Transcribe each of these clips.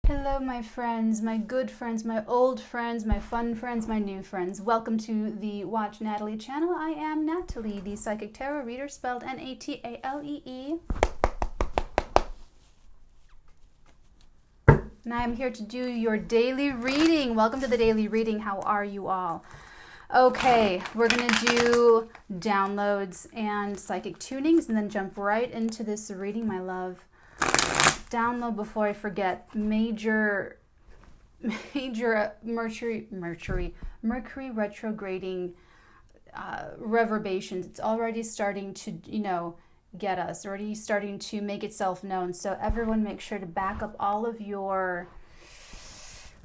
Hello, my friends, my good friends, my old friends, my fun friends, my new friends. Welcome to the Watch Natalie channel. I am Natalie, the Psychic Tarot Reader, spelled Natalee. And I am here to do your daily reading. Welcome to the daily reading. How are you all? Okay, we're going to do downloads and psychic tunings and then jump right into this reading, my love. Download before I forget, major Mercury retrograding reverberations. It's already starting to, get us, already starting to make itself known. So everyone make sure to back up all of your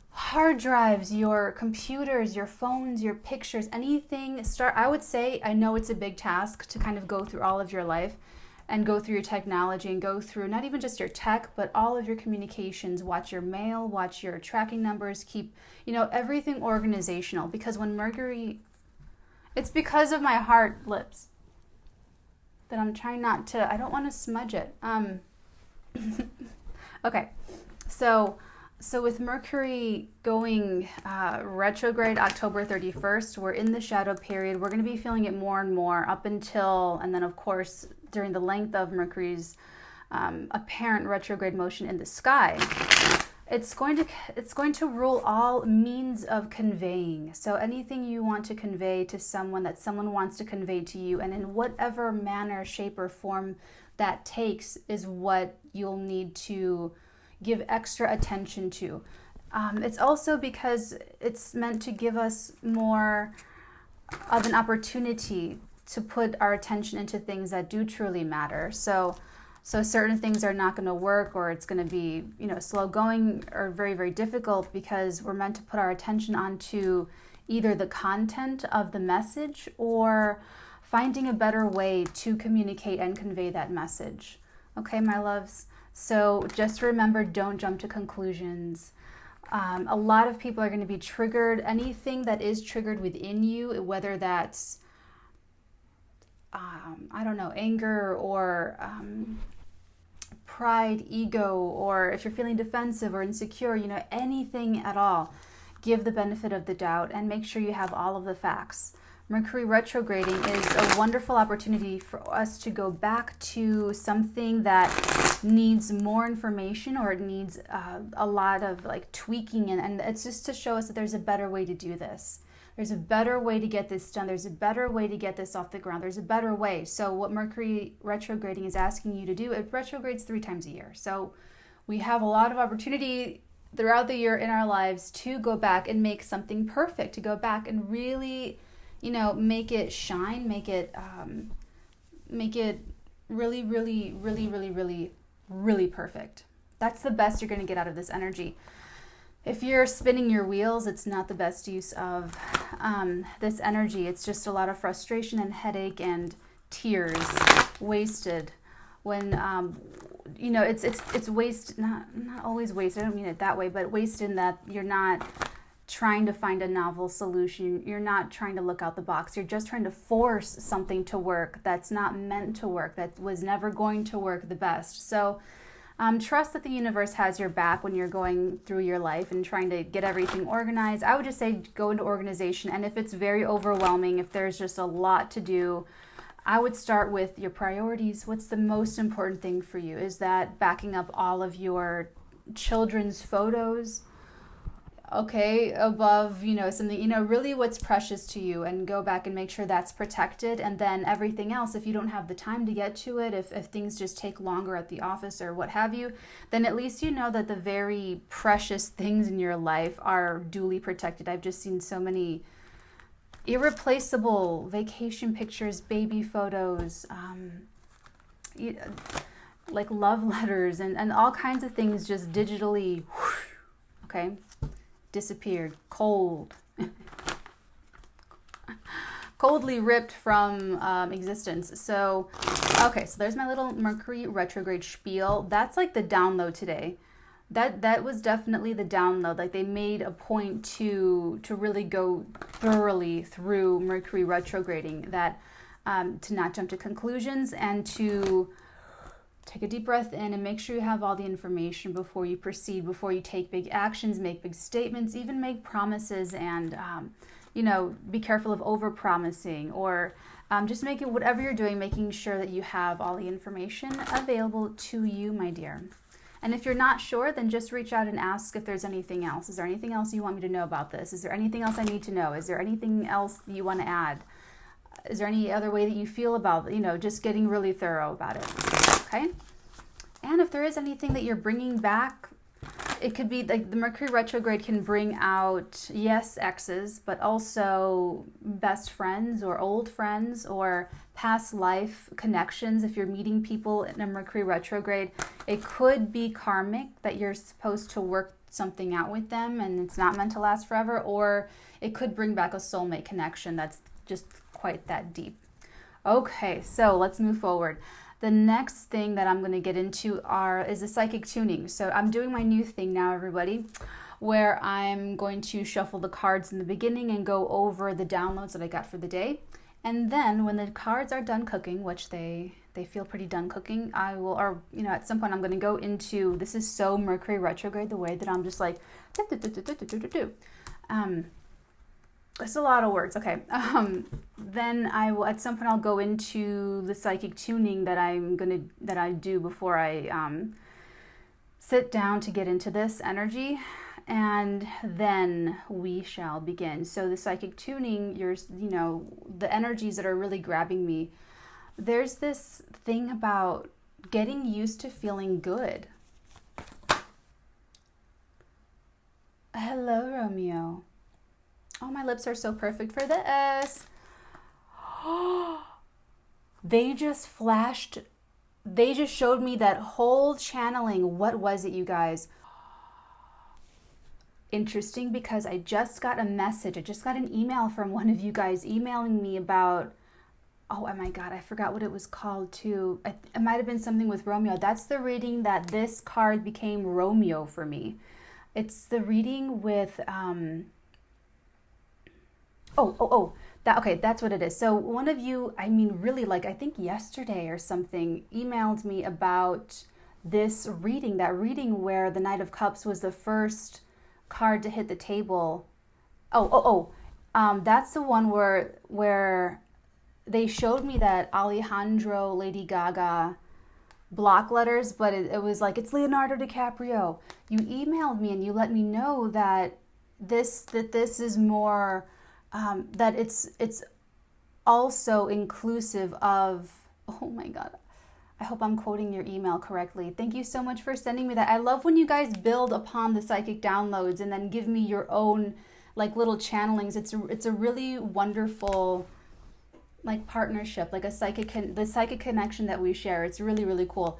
hard drives, your computers, your phones, your pictures, anything. I would say, I know it's a big task to kind of go through all of your life and go through your technology and go through not even just your tech, but all of your communications. Watch your mail, watch your tracking numbers, keep, everything organizational. Because when Mercury, it's because of my heart lips that I'm trying not to, I don't want to smudge it. Okay, so with Mercury going retrograde October 31st, we're in the shadow period. We're going to be feeling it more and more up until, and then of course, during the length of Mercury's apparent retrograde motion in the sky. It's going to rule all means of conveying. So anything you want to convey to someone that someone wants to convey to you, and in whatever manner, shape, or form that takes, is what you'll need to give extra attention to. It's also because it's meant to give us more of an opportunity to put our attention into things that do truly matter. So certain things are not going to work, or it's going to be, slow going or very, very difficult, because we're meant to put our attention onto either the content of the message or finding a better way to communicate and convey that message. Okay, my loves? So just remember, don't jump to conclusions. A lot of people are going to be triggered. Anything that is triggered within you, whether that's anger or pride, ego, or if you're feeling defensive or insecure, anything at all, give the benefit of the doubt and make sure you have all of the facts. Mercury retrograding is a wonderful opportunity for us to go back to something that needs more information, or it needs a lot of tweaking, and it's just to show us that there's a better way to do this. There's a better way to get this done. There's a better way to get this off the ground. There's a better way. So what Mercury retrograding is asking you to do, it retrogrades 3 times a year. So we have a lot of opportunity throughout the year in our lives to go back and make something perfect, to go back and really, make it shine, make it really, really, really, really, really, really perfect. That's the best you're going to get out of this energy. If you're spinning your wheels, it's not the best use of this energy. It's just a lot of frustration and headache and tears wasted when, it's waste, not always wasted. I don't mean it that way, but wasted in that you're not trying to find a novel solution. You're not trying to look out the box. You're just trying to force something to work that's not meant to work, that was never going to work the best. So trust that the universe has your back when you're going through your life and trying to get everything organized. I would just say go into organization. And if it's very overwhelming, if there's just a lot to do, I would start with your priorities. What's the most important thing for you? Is that backing up all of your children's photos? Okay, above, something, really what's precious to you, and go back and make sure that's protected. And then everything else, if you don't have the time to get to it, if things just take longer at the office or what have you, then at least you know that the very precious things in your life are duly protected. I've just seen so many irreplaceable vacation pictures, baby photos, like love letters and all kinds of things just digitally, okay, disappeared, coldly ripped from existence. So, okay, so there's my little Mercury retrograde spiel. That's like the download today. That was definitely the download. Like, they made a point to really go thoroughly through Mercury retrograding, that to not jump to conclusions and to Take a deep breath in and make sure you have all the information before you proceed, before you take big actions, make big statements, even make promises, and, you know, be careful of over-promising, or just make it, whatever you're doing, making sure that you have all the information available to you, my dear. And if you're not sure, then just reach out and ask if there's anything else. Is there anything else you want me to know about this? Is there anything else I need to know? Is there anything else you want to add? Is there any other way that you feel about, you know, just getting really thorough about it? Okay. And if there is anything that you're bringing back, it could be like the Mercury retrograde can bring out, yes, exes, but also best friends or old friends or past life connections. If you're meeting people in a Mercury retrograde, it could be karmic, that you're supposed to work something out with them and it's not meant to last forever, or it could bring back a soulmate connection that's just quite that deep. Okay, so let's move forward. The next thing that I'm going to get into is the psychic tuning. So I'm doing my new thing now, everybody, where I'm going to shuffle the cards in the beginning and go over the downloads that I got for the day. And then when the cards are done cooking, which they feel pretty done cooking, I will, or, you know, at some point I'm going to go into, this is so Mercury retrograde, the way that I'm just like, it's a lot of words. Okay. Then I will, at some point I'll go into the psychic tuning that I do before I sit down to get into this energy, and then we shall begin. So the psychic tuning, you know, the energies that are really grabbing me, there's this thing about getting used to feeling good. Hello, Romeo. Oh, my lips are so perfect for this. They just flashed. They just showed me that whole channeling. What was it, you guys? Interesting, because I just got a message. I just got an email from one of you guys emailing me about, oh my God, I forgot what it was called too. It might have been something with Romeo. That's the reading that this card became Romeo for me. It's the reading with, okay, that's what it is. So one of you, I mean, really, like, I think yesterday or something, emailed me about this reading, that reading where the Knight of Cups was the first card to hit the table. That's the one where they showed me that Alejandro, Lady Gaga block letters, but it was like, it's Leonardo DiCaprio. You emailed me and you let me know that this is more, that it's also inclusive of, oh my God, I hope I'm quoting your email correctly. Thank you so much for sending me that. I love when you guys build upon the psychic downloads and then give me your own like little channelings. It's a really wonderful like partnership, like the psychic connection that we share. It's really, really cool.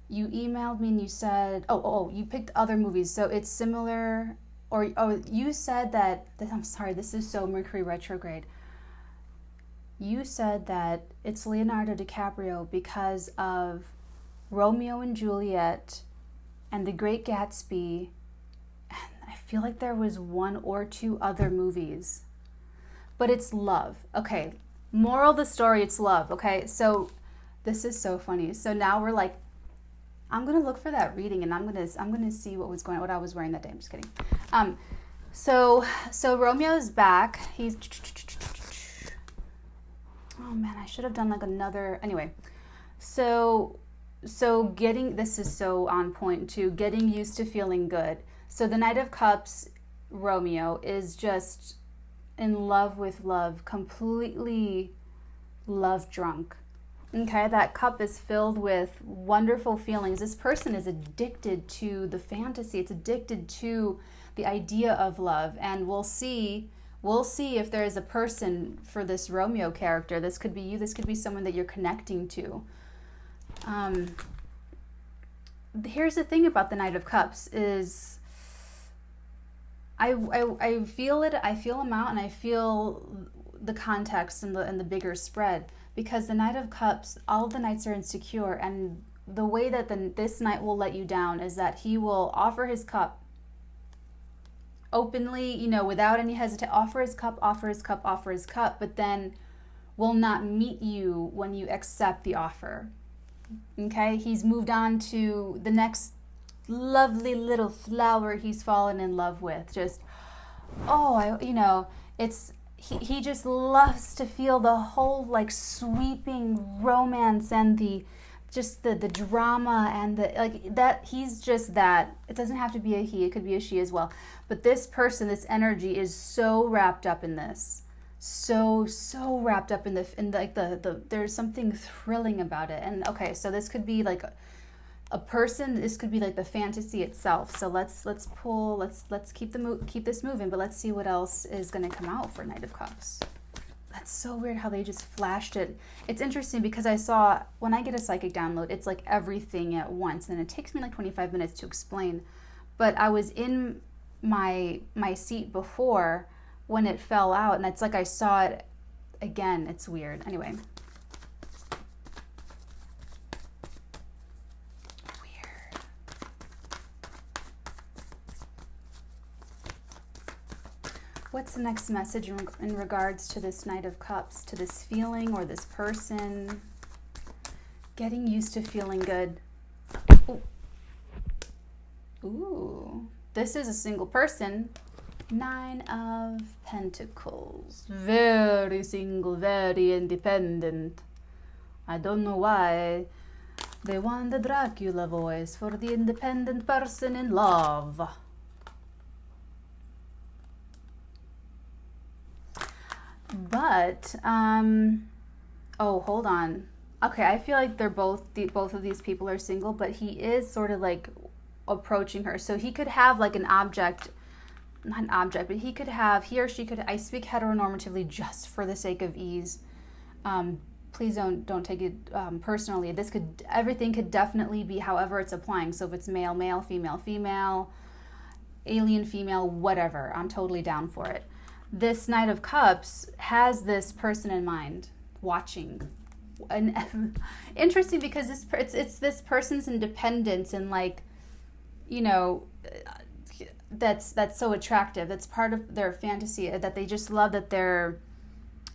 You emailed me and you said, you picked other movies, so it's similar. Or you said that, I'm sorry, this is so Mercury retrograde. You said that it's Leonardo DiCaprio because of Romeo and Juliet and The Great Gatsby. And I feel like there was one or two other movies. But it's love. Okay, moral of the story, it's love. Okay, so this is so funny. So now we're like, I'm gonna look for that reading and I'm gonna see what I was wearing that day. I'm just kidding. So Romeo's back. He's, oh man, I should have done like another, anyway. So this is so on point too, getting used to feeling good. So the Knight of Cups, Romeo, is just in love with love, completely love drunk. Okay, that cup is filled with wonderful feelings. This person is addicted to the fantasy. It's addicted to the idea of love. And we'll see if there is a person for this Romeo character. This could be you. This could be someone that you're connecting to. Here's the thing about the Knight of Cups is I feel it. I feel them out, and I feel the context and the bigger spread. Because the Knight of Cups, all of the knights are insecure, and the way that this knight will let you down is that he will offer his cup openly, without any hesitation, offer his cup, but then will not meet you when you accept the offer. Okay, he's moved on to the next lovely little flower he's fallen in love with. Just, it's he just loves to feel the whole like sweeping romance and the drama and the like that. He's just that. It doesn't have to be a he, it could be a she as well. But this person, this energy is so wrapped up in this. So wrapped up in the there's something thrilling about it. And okay, so this could be like a person, this could be like the fantasy itself. So let's keep this moving, but let's see what else is going to come out for Knight of Cups. That's so weird how they just flashed it. It's interesting because I saw when I get a psychic download, it's like everything at once, and it takes me like 25 minutes to explain. But I was in my seat before when it fell out, and it's like I saw it again. It's weird. Anyway. Weird. What's the next message in regards to this Knight of Cups, to this feeling or this person? Getting used to feeling good. Ooh. This is a single person. 9 of Pentacles. Very single, very independent. I don't know why. They want the Dracula voice for the independent person in love. But, oh, hold on. Okay, I feel like they're both of these people are single, but he is sort of like approaching her. So he could have like an object, not an object, but he or she could, I speak heteronormatively just for the sake of ease. Please don't take it personally. Everything could definitely be however it's applying. So if it's male, male, female, female, alien, female, whatever, I'm totally down for it. This Knight of Cups has this person in mind, watching. And interesting because it's this person's independence and like, you know, that's so attractive. That's part of their fantasy, that they just love that they're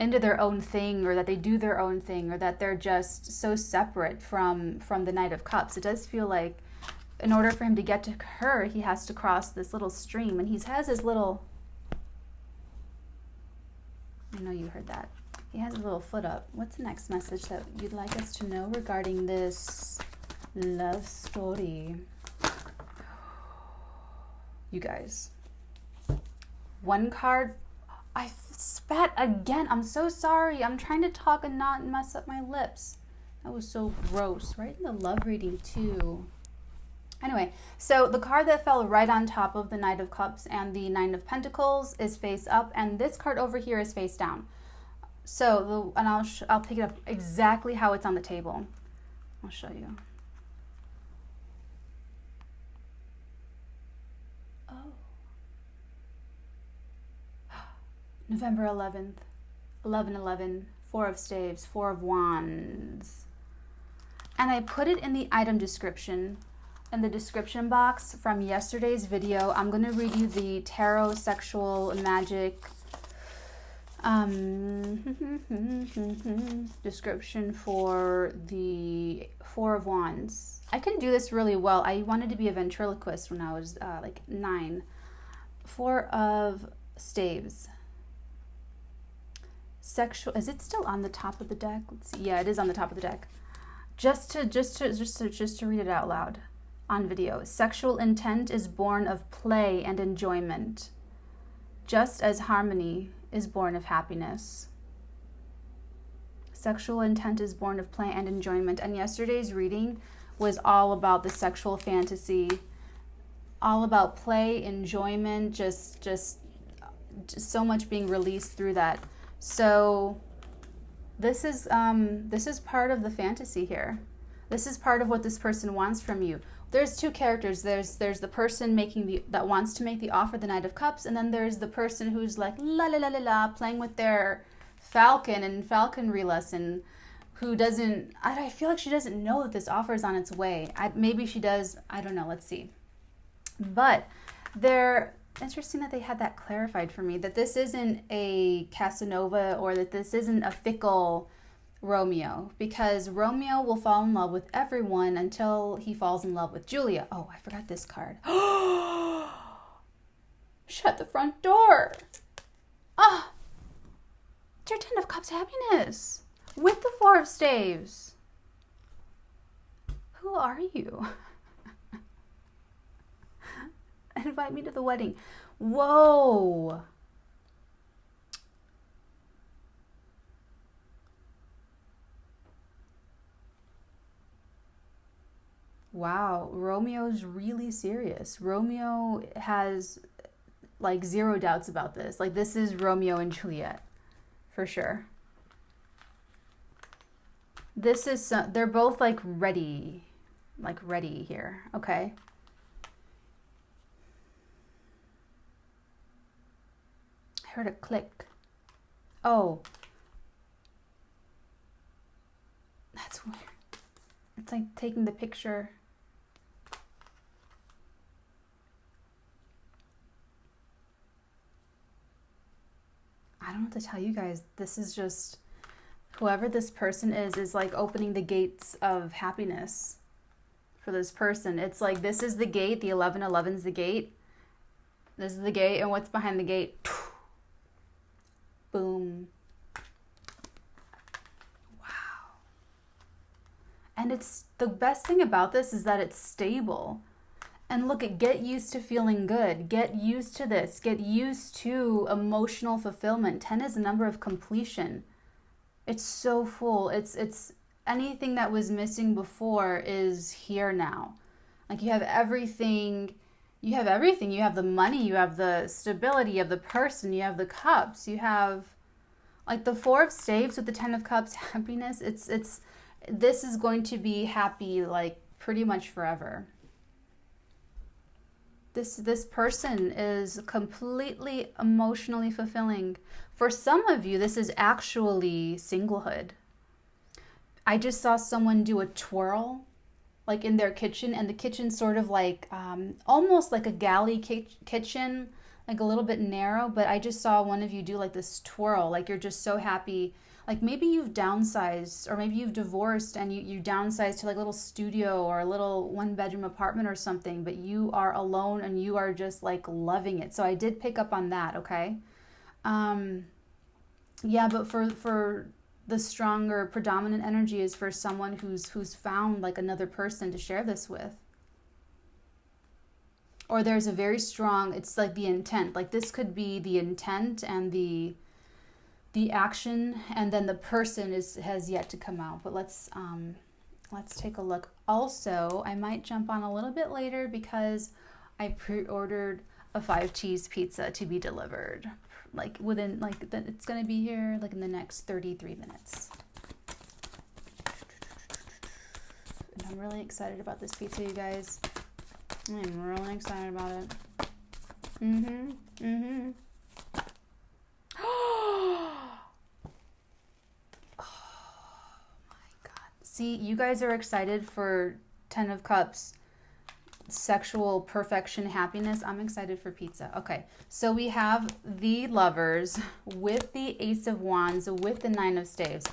into their own thing, or that they do their own thing, or that they're just so separate from the Knight of Cups. It does feel like in order for him to get to her, he has to cross this little stream, and he has his little, I know you heard that. He has a little foot up. What's the next message that you'd like us to know regarding this love story? You guys, one card. I spat again. I'm so sorry. I'm trying to talk and not mess up my lips. That was so gross. Right in the love reading too. Anyway, so the card that fell right on top of the Knight of Cups and the Nine of Pentacles is face up, and this card over here is face down. So, I'll pick it up exactly how it's on the table. I'll show you. Oh. November 11th, 11/11, 4 of Staves, 4 of Wands. And I put it in the item description, in the description box from yesterday's video. I'm going to read you the tarot, sexual, magic description for the 4 of Wands. I can do this really well. I wanted to be a ventriloquist when I was like 9. 4 of Staves. Sexual, is it still on the top of the deck? Let's see. Yeah, it is on the top of the deck. Just to read it out loud on video. Sexual intent is born of play and enjoyment, just as harmony is born of happiness. Sexual intent is born of play and enjoyment. And yesterday's reading was all about the sexual fantasy, all about play, enjoyment, just so much being released through that. So this is part of the fantasy here. This is part of what this person wants from you. There's two characters. There's the person that wants to make the offer, the Knight of Cups, and then there's the person who's like la la la la la playing with their falcon and falconry lesson, who doesn't, I feel like she doesn't know that this offer is on its way. Maybe she does, I don't know, let's see. But they're interesting that they had that clarified for me, that this isn't a Casanova, or that this isn't a fickle Romeo, because Romeo will fall in love with everyone until he falls in love with Julia. Oh, I forgot this card. Shut the front door. Ah, it's your Ten of Cups happiness with the Four of Staves. Who are you? Invite me to the wedding. Whoa. Wow, Romeo's really serious. Romeo has like zero doubts about this. Like this is Romeo and Juliet for sure. This is, they're both like ready here, okay? I heard a click. Oh. That's weird. It's like taking the picture. I don't know what to tell you guys. This is just, whoever this person is like opening the gates of happiness for this person. It's like, this is the gate. The 1111 is the gate. This is the gate. And what's behind the gate? Boom. Wow. And it's, the best thing about this is that it's stable. And look at, get used to feeling good. Get used to this. Get used to emotional fulfillment. 10 is a number of completion. It's so full. It's anything that was missing before is here now. Like you have everything. You have everything. You have the money. You have the stability. You have the person. You have the cups. You have like the Four of Staves with the 10 of Cups happiness. This is going to be happy like pretty much forever. This person is completely emotionally fulfilling. For some of you, this is actually singlehood. I just saw someone do a twirl like in their kitchen, and the kitchen's sort of like almost like a galley kitchen, like a little bit narrow, but I just saw one of you do like this twirl, like you're just so happy. Like maybe you've downsized, or maybe you've divorced and you downsized to like a little studio or a little 1-bedroom apartment or something, but you are alone and you are just like loving it. So I did pick up on that, okay? Yeah, but for the stronger predominant energy is for someone who's found like another person to share this with. Or there's a very strong, it's like the intent. Like this could be the intent and the action, and then the person has yet to come out. But let's take a look. Also, I might jump on a little bit later because I pre-ordered a 5-cheese pizza to be delivered. Like within it's gonna be here like in the next 33 minutes. And I'm really excited about this pizza, you guys. I'm really excited about it. See, you guys are excited for 10 of Cups, sexual perfection, happiness. I'm excited for pizza. Okay, so we have the Lovers with the Ace of Wands with the 9 of Staves.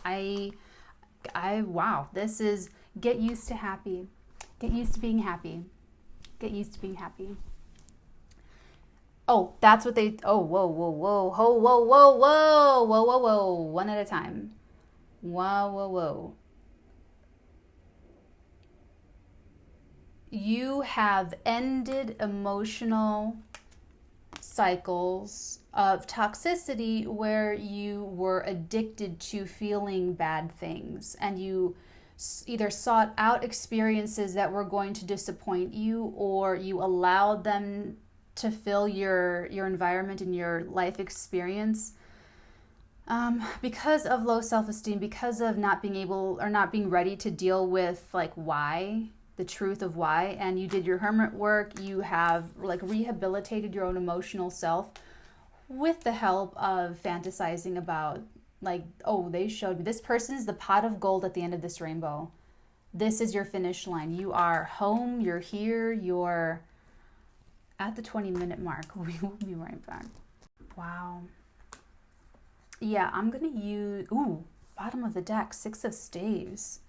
Wow, this is get used to happy. Get used to being happy. Get used to being happy. Oh, that's what they, oh, whoa, whoa, whoa, whoa, whoa, whoa, whoa, whoa, whoa, whoa, one at a time. Whoa, whoa, whoa. You have ended emotional cycles of toxicity where you were addicted to feeling bad things, and you either sought out experiences that were going to disappoint you, or you allowed them to fill your environment and your life experience. Because of low self-esteem, because of not being able or not being ready to deal with like why, the truth of why, and you did your hermit work, you have like rehabilitated your own emotional self with the help of fantasizing about like, oh, they showed me this person is the pot of gold at the end of this rainbow. This is your finish line. You are home, you're here, you're at the 20-minute mark. We will be right back. Wow. Yeah, I'm gonna use, ooh, Bottom of the deck, 6 of Staves.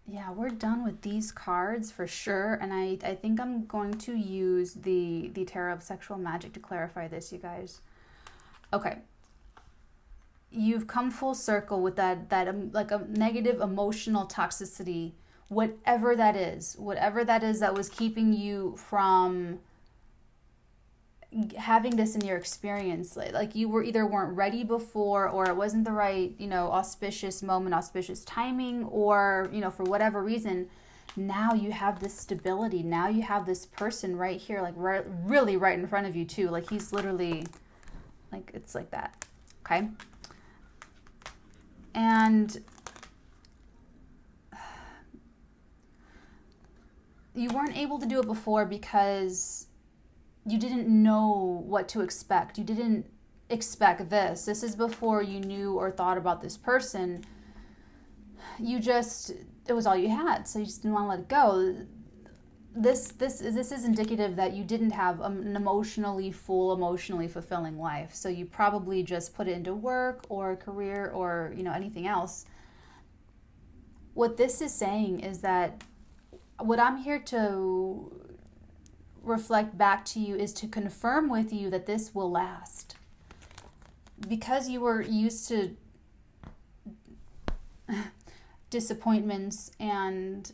Yeah, we're done with these cards for sure. And I think I'm going to use the Tarot of Sexual Magic to clarify this, you guys. Okay. You've come full circle with that like a negative emotional toxicity, whatever that is that was keeping you from having this in your experience. Like you were either weren't ready before, or it wasn't the right, auspicious moment, auspicious timing, or, for whatever reason, now you have this stability. Now you have this person right here, like really right in front of you too. Like he's literally, like, it's like that. Okay. And you weren't able to do it before because you didn't know what to expect. You didn't expect this. This is before you knew or thought about this person. It was all you had, so you just didn't want to let it go. This is indicative that you didn't have an emotionally fulfilling life. So you probably just put it into work or career or, anything else. What this is saying is that what I'm here to reflect back to you is to confirm with you that this will last. Because you were used to disappointments and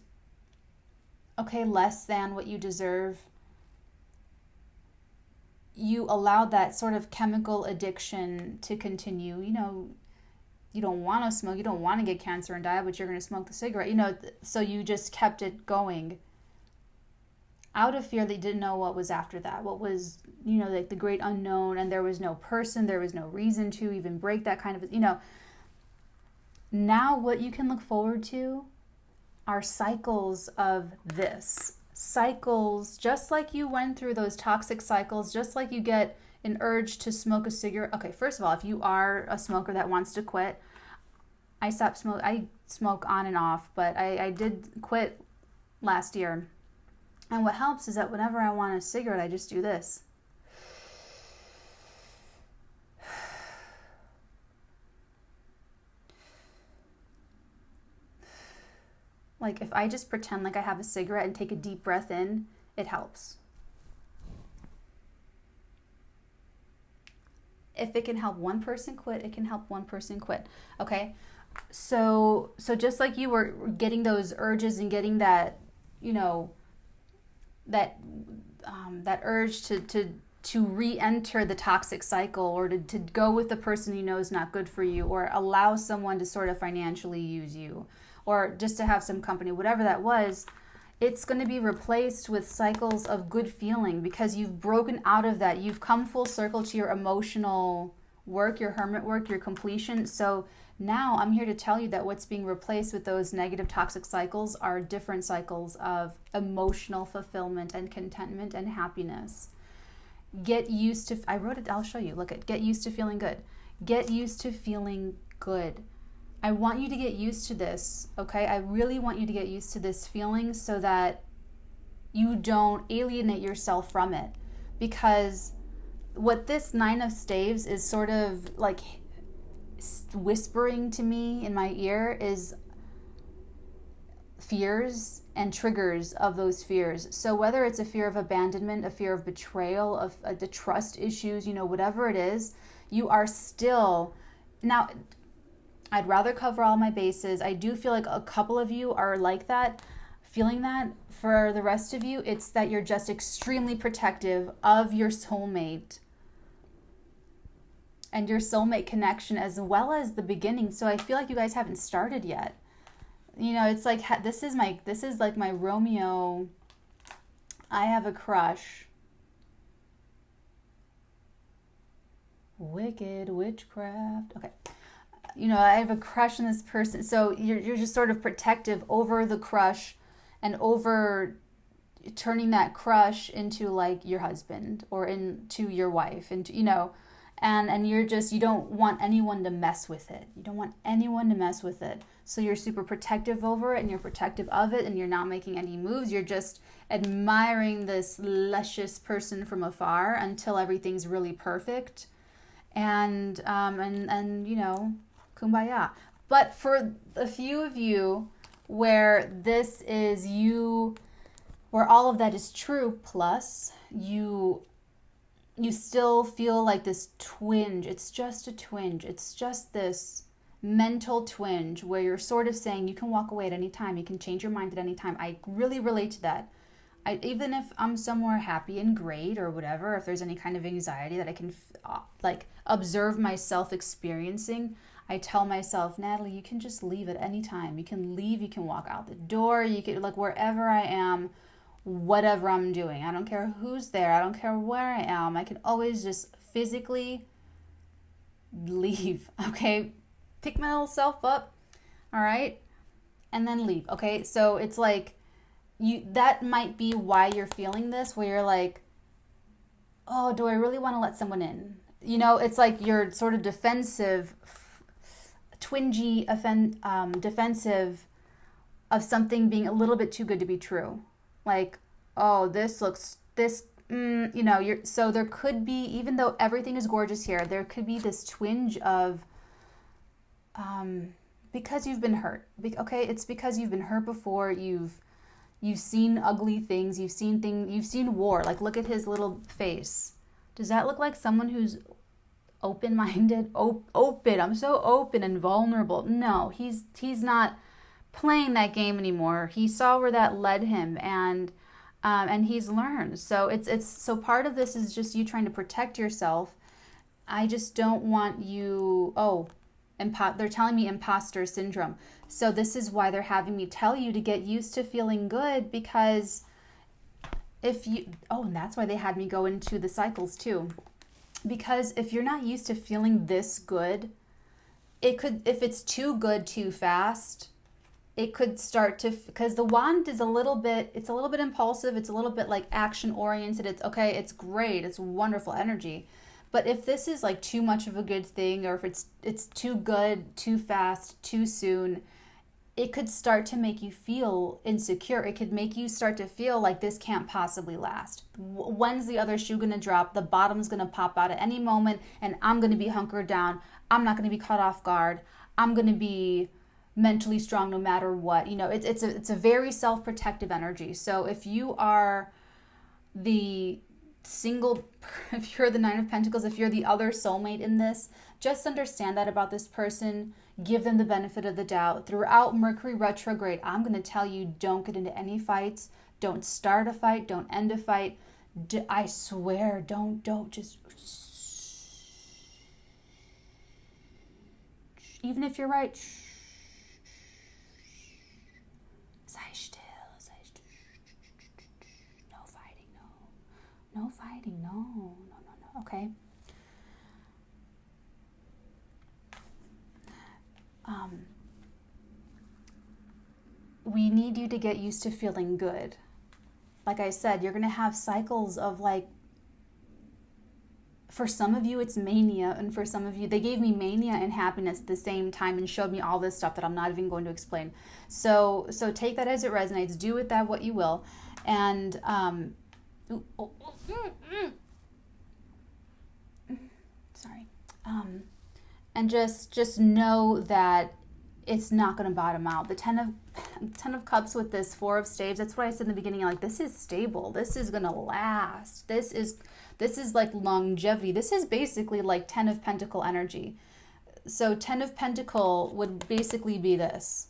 less than what you deserve, you allowed that sort of chemical addiction to continue. You don't want to smoke, you don't want to get cancer and die, but you're going to smoke the cigarette, so you just kept it going out of fear that you didn't know what was after that, what was, like the great unknown, and there was no person, there was no reason to even break that kind of, Now what you can look forward to are cycles of this. Cycles, just like you went through those toxic cycles, just like you get an urge to smoke a cigarette. Okay, first of all, if you are a smoker that wants to quit, I smoke on and off, but I did quit last year. And what helps is that whenever I want a cigarette, I just do this. Like if I just pretend like I have a cigarette and take a deep breath in, it helps. If it can help one person quit, it can help one person quit. Okay? So just like you were getting those urges and getting that, that urge to re-enter the toxic cycle, or to go with the person you know is not good for you, or allow someone to sort of financially use you, or just to have some company, whatever that was, it's going to be replaced with cycles of good feeling because you've broken out of that. You've come full circle to your emotional work, your hermit work, your completion. So now I'm here to tell you that what's being replaced with those negative toxic cycles are different cycles of emotional fulfillment and contentment and happiness. Get used to, I wrote it, I'll show you, look at, get used to feeling good. Get used to feeling good. I want you to get used to this, okay? I really want you to get used to this feeling so that you don't alienate yourself from it. Because what this 9 of Staves is sort of like whispering to me in my ear is fears and triggers of those fears. So whether it's a fear of abandonment, a fear of betrayal, of the trust issues, whatever it is, you are still... Now, I'd rather cover all my bases. I do feel like a couple of you are like that, feeling that. For the rest of you, it's that you're just extremely protective of your soulmate and your soulmate connection, as well as the beginning. So I feel like you guys haven't started yet. It's like, this is like my Romeo. I have a crush. Wicked witchcraft. Okay. I have a crush on this person. So you're just sort of protective over the crush and over turning that crush into like your husband or into your wife, and and you don't want anyone to mess with it. You don't want anyone to mess with it. So you're super protective over it, and you're protective of it, and you're not making any moves. You're just admiring this luscious person from afar until everything's really perfect. And kumbaya. But for a few of you where this is you, where all of that is true, plus you still feel like this twinge. It's just a twinge. It's just this mental twinge where you're sort of saying you can walk away at any time. You can change your mind at any time. I really relate to that. Even if I'm somewhere happy and great or whatever, if there's any kind of anxiety that I can like observe myself experiencing, I tell myself, Natalie, you can just leave at any time. You can leave, you can walk out the door, you can, like, wherever I am, whatever I'm doing. I don't care who's there. I don't care where I am. I can always just physically leave, okay? Pick my little self up, all right? And then leave, okay? So it's like, that might be why you're feeling this, where you're like, oh, do I really want to let someone in? You know, it's like you're sort of defensive, twingy, defensive of something being a little bit too good to be true. Like, oh, you know, so there could be, even though everything is gorgeous here, there could be this twinge of, because you've been hurt. Okay, it's because you've been hurt before. You've seen ugly things. You've seen war. Like, look at his little face. Does that look like someone who's open-minded? Open. I'm so open and vulnerable. No, he's not playing that game anymore. He saw where that led him, and he's learned. So it's so part of this is just you trying to protect yourself. I just don't want you. They're telling me imposter syndrome. So this is why they're having me tell you to get used to feeling good, because and that's why they had me go into the cycles too. Because if you're not used to feeling this good, if it's too good too fast, it could start to, because the wand is a little bit impulsive. It's a little bit like action oriented. It's great. It's wonderful energy. But if this is like too much of a good thing, or if it's too good, too fast, too soon, it could start to make you feel insecure. It could make you start to feel like this can't possibly last. When's the other shoe going to drop? The bottom's going to pop out at any moment, and I'm going to be hunkered down. I'm not going to be caught off guard. I'm going to be mentally strong no matter what. You know, it's a very self-protective energy. So if you are if you're the Nine of Pentacles, if you're the other soulmate in this, just understand that about this person. Give them the benefit of the doubt. Throughout Mercury retrograde, I'm going to tell you, don't get into any fights. Don't start a fight. Don't end a fight. I swear, don't just... Even if you're right, sei still. No fighting, no. Okay. We need you to get used to feeling good. Like I said, you're going to have cycles of, like, for some of you it's mania, and for some of you, they gave me mania and happiness at the same time and showed me all this stuff that I'm not even going to explain. So take that as it resonates. Do with that what you will. And sorry. And just know that it's not going to bottom out. The Ten of Cups with this Four of Staves, that's what I said in the beginning. Like, this is stable. This is going to last. This is like longevity. This is basically like Ten of Pentacle energy. So Ten of Pentacle would basically be this.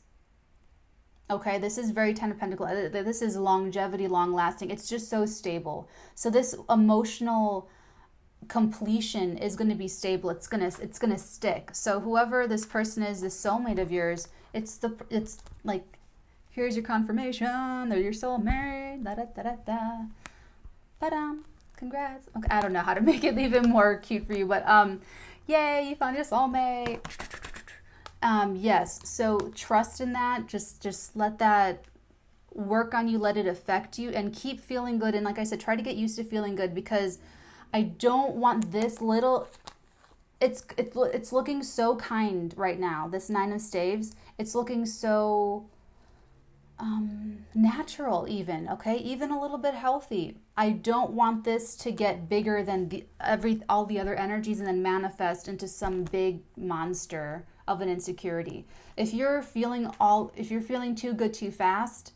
Okay, this is very Ten of Pentacle. This is longevity, long lasting. It's just so stable. So this emotional completion is going to be stable. It's gonna stick. So whoever this person is, this soulmate of yours, it's like, here's your confirmation. They're your soulmate. Da da da da da. Ba-dum. Congrats. Okay, I don't know how to make it even more cute for you, but yay, you found your soulmate. Yes, so trust in that. Just let that work on you, let it affect you, and keep feeling good. And like I said, try to get used to feeling good, because I don't want this little, it's looking so kind right now, this Nine of Staves. It's looking so natural even, okay? Even a little bit healthy. I don't want this to get bigger than all the other energies and then manifest into some big monster of an insecurity. If you're feeling too good too fast,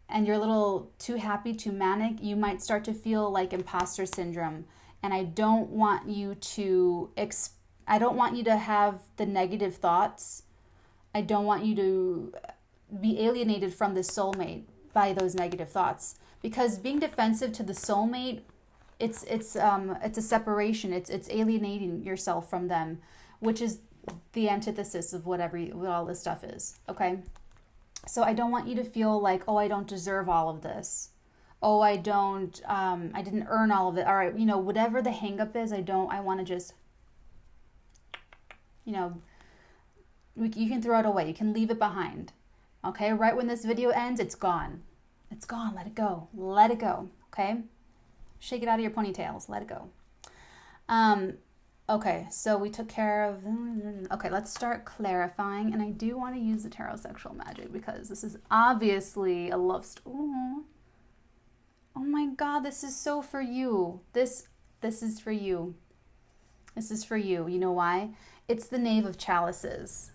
and you're a little too happy, too manic, you might start to feel like imposter syndrome. And I don't want you to have the negative thoughts. I don't want you to be alienated from the soulmate by those negative thoughts. Because being defensive to the soulmate, it's a separation. It's alienating yourself from them, which is the antithesis of what all this stuff is. Okay. So I don't want you to feel like, oh, I don't deserve all of this. Oh, I didn't earn all of it. All right, whatever the hang up is, I want to just, you can throw it away. You can leave it behind. Okay, right when this video ends, it's gone. It's gone. Let it go. Let it go. Okay? Shake it out of your ponytails. Let it go. Okay, so we took care of... Okay, let's start clarifying. And I do want to use the tarot sexual magic because this is obviously a love story. Oh my God, this is so for you. This is for you. This is for you. You know why? It's the Knave of Chalices.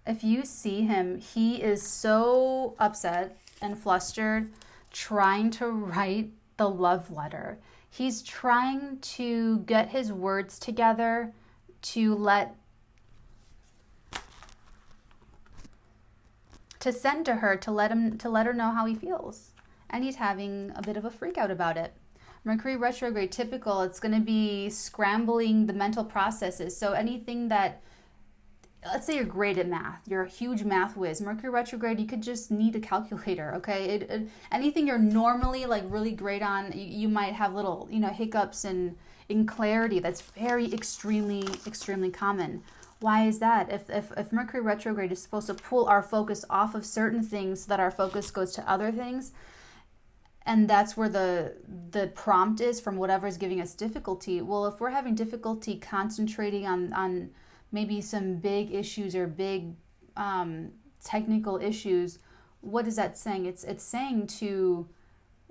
If you see him, he is so upset and flustered trying to write the love letter. He's trying to get his words together to send to her, to let her know how he feels. And he's having a bit of a freak out about it. Mercury retrograde, typical, it's going to be scrambling the mental processes. So anything that, let's say you're great at math, you're a huge math whiz. Mercury retrograde, you could just need a calculator, okay? Anything you're normally like really great on, you might have little, hiccups in clarity. That's very extremely common. Why is that? If Mercury retrograde is supposed to pull our focus off of certain things so that our focus goes to other things, and that's where the prompt is from whatever is giving us difficulty. Well, if we're having difficulty concentrating on maybe some big issues or big technical issues, what is that saying? It's saying to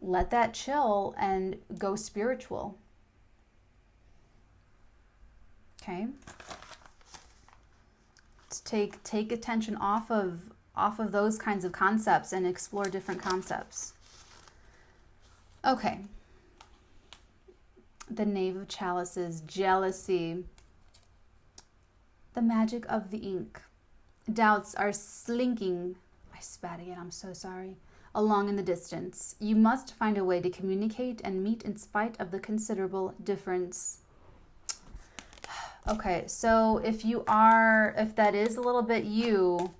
let that chill and go spiritual. Okay. To take attention off of those kinds of concepts and explore different concepts. Okay. The Knave of Chalices, jealousy. The magic of the ink. Doubts are slinking. I spat again, I'm so sorry. Along in the distance. You must find a way to communicate and meet in spite of the considerable difference. Okay, so if that is a little bit you,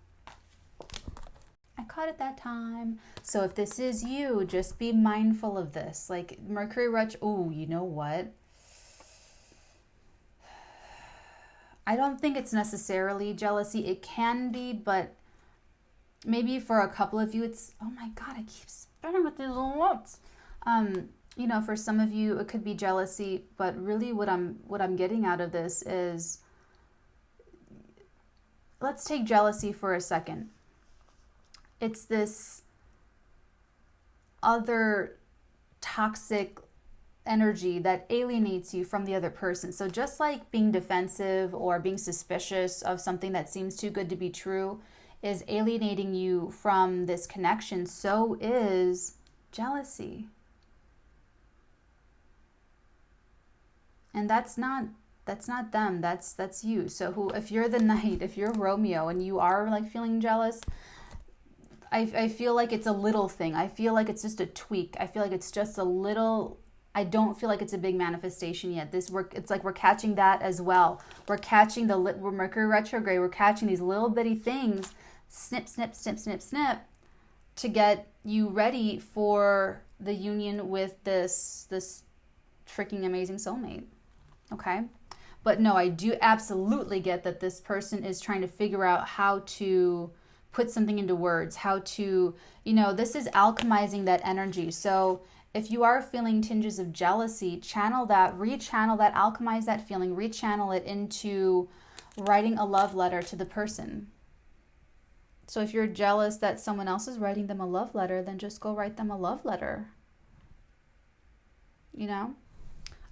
I caught it that time. So if this is you, just be mindful of this. Like Mercury oh, you know what? I don't think it's necessarily jealousy. It can be, but maybe for a couple of you, it's, oh my God, I keep spinning with these words. For some of you, it could be jealousy, but really what I'm getting out of this is, let's take jealousy for a second. It's this other toxic energy that alienates you from the other person. So just like being defensive or being suspicious of something that seems too good to be true is alienating you from this connection, so is jealousy. And that's not them, that's you. So if you're the knight, if you're Romeo and you are like feeling jealous, I feel like it's a little thing. I feel like it's just a tweak. I feel like it's just a little, I don't feel like it's a big manifestation yet. It's like we're catching that as well. We're catching we're Mercury retrograde. We're catching these little bitty things, snip, snip, snip, snip, snip, to get you ready for the union with this freaking amazing soulmate. Okay? But no, I do absolutely get that this person is trying to figure out how to put something into words, how to, this is alchemizing that energy. So if you are feeling tinges of jealousy, channel that, rechannel that, alchemize that feeling, rechannel it into writing a love letter to the person. So if you're jealous that someone else is writing them a love letter, then just go write them a love letter.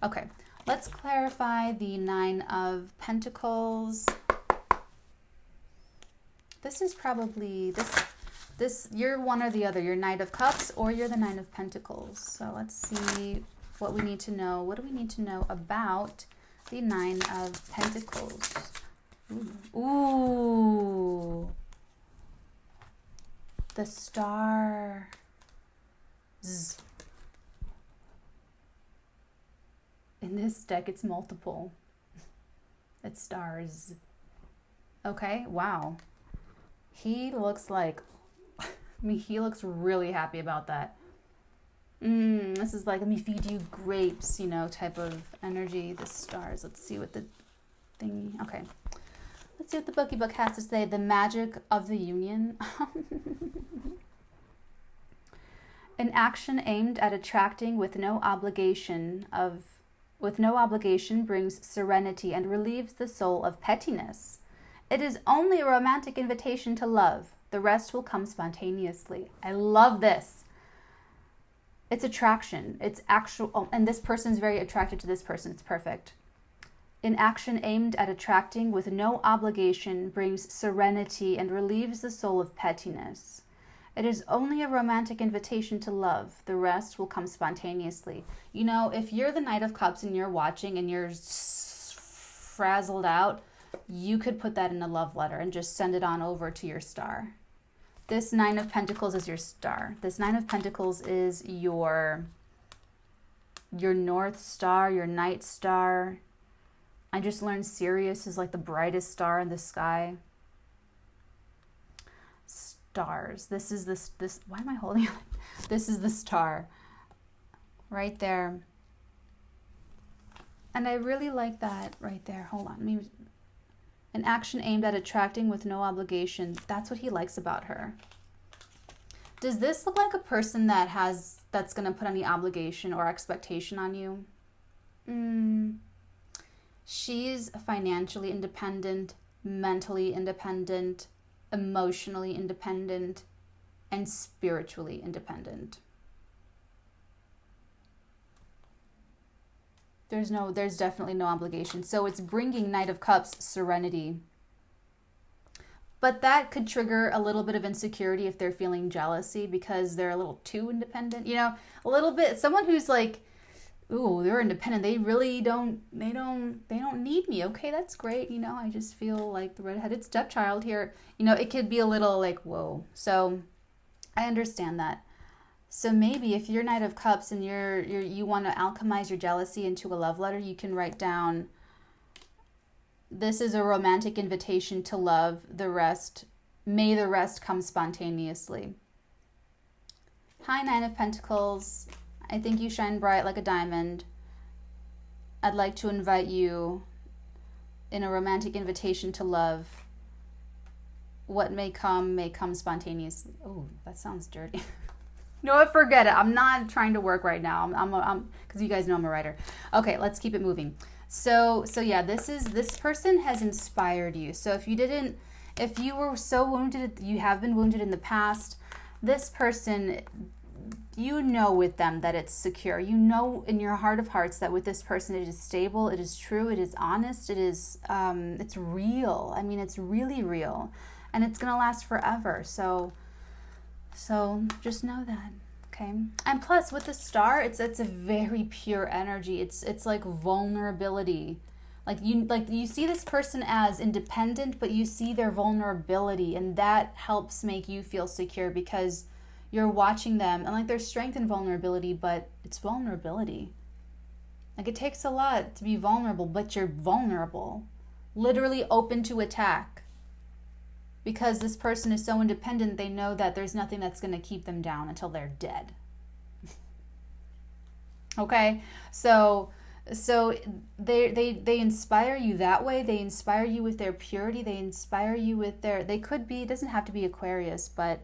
Okay, let's clarify the 9 of Pentacles. This is probably, you're one or the other. You're Knight of Cups or you're the Nine of Pentacles. So let's see what we need to know. What do we need to know about the Nine of Pentacles? Ooh. The Stars. In this deck, it's multiple. It's stars. Okay, wow. He looks like, I mean, he looks really happy about that. This is like, let me feed you grapes, you know, type of energy. The stars. Let's see what the thing, okay. Let's see what the bookie book has to say. The magic of the union. An action aimed at attracting with no obligation brings serenity and relieves the soul of pettiness. It is only a romantic invitation to love. The rest will come spontaneously. I love this. It's attraction. It's actual, oh, and this person's very attracted to this person. It's perfect. An action aimed at attracting with no obligation brings serenity and relieves the soul of pettiness. It is only a romantic invitation to love. The rest will come spontaneously. You know, if you're the Knight of Cups and you're watching and you're frazzled out, you could put that in a love letter and just send it on over to your star. This Nine of Pentacles is your star. This Nine of Pentacles is your North Star, your Night Star. I just learned Sirius is like the brightest star in the sky. Stars. This is this, why am I holding it? This is the star right there. And I really like that right there. Hold on. Maybe an action aimed at attracting with no obligation. That's what he likes about her. Does this look like a person that's going to put any obligation or expectation on you? She's financially independent, mentally independent, emotionally independent, and spiritually independent. There's definitely no obligation. So it's bringing Knight of Cups serenity. But that could trigger a little bit of insecurity if they're feeling jealousy because they're a little too independent. You know, a little bit. Someone who's like, ooh, they're independent. They really don't need me. Okay, that's great. You know, I just feel like the redheaded stepchild here. You know, it could be a little like, whoa. So I understand that. So maybe if you're Knight of Cups and you want to alchemize your jealousy into a love letter, you can write down, this is a romantic invitation to love. The rest, may the rest come spontaneously. Hi, Nine of Pentacles. I think you shine bright like a diamond. I'd like to invite you in a romantic invitation to love. What may come spontaneously. Oh, that sounds dirty. No, forget it. I'm not trying to work right now. I'm because you guys know I'm a writer. Okay, let's keep it moving. So yeah, this person has inspired you. So if you were so wounded, you have been wounded in the past, this person, you know with them that it's secure. You know in your heart of hearts that with this person it is stable, it is true, it is honest, it is it's real. I mean, it's really real, and it's gonna last forever. So just know that, okay? And plus with the star, it's a very pure energy. It's like vulnerability. Like you see this person as independent, but you see their vulnerability, and that helps make you feel secure because you're watching them and like there's strength and vulnerability, but it's vulnerability. Like it takes a lot to be vulnerable, but you're vulnerable, literally open to attack. Because this person is so independent, they know that there's nothing that's going to keep them down until they're dead. Okay? So they inspire you that way. They inspire you with their purity. They inspire you with they could be, it doesn't have to be Aquarius, but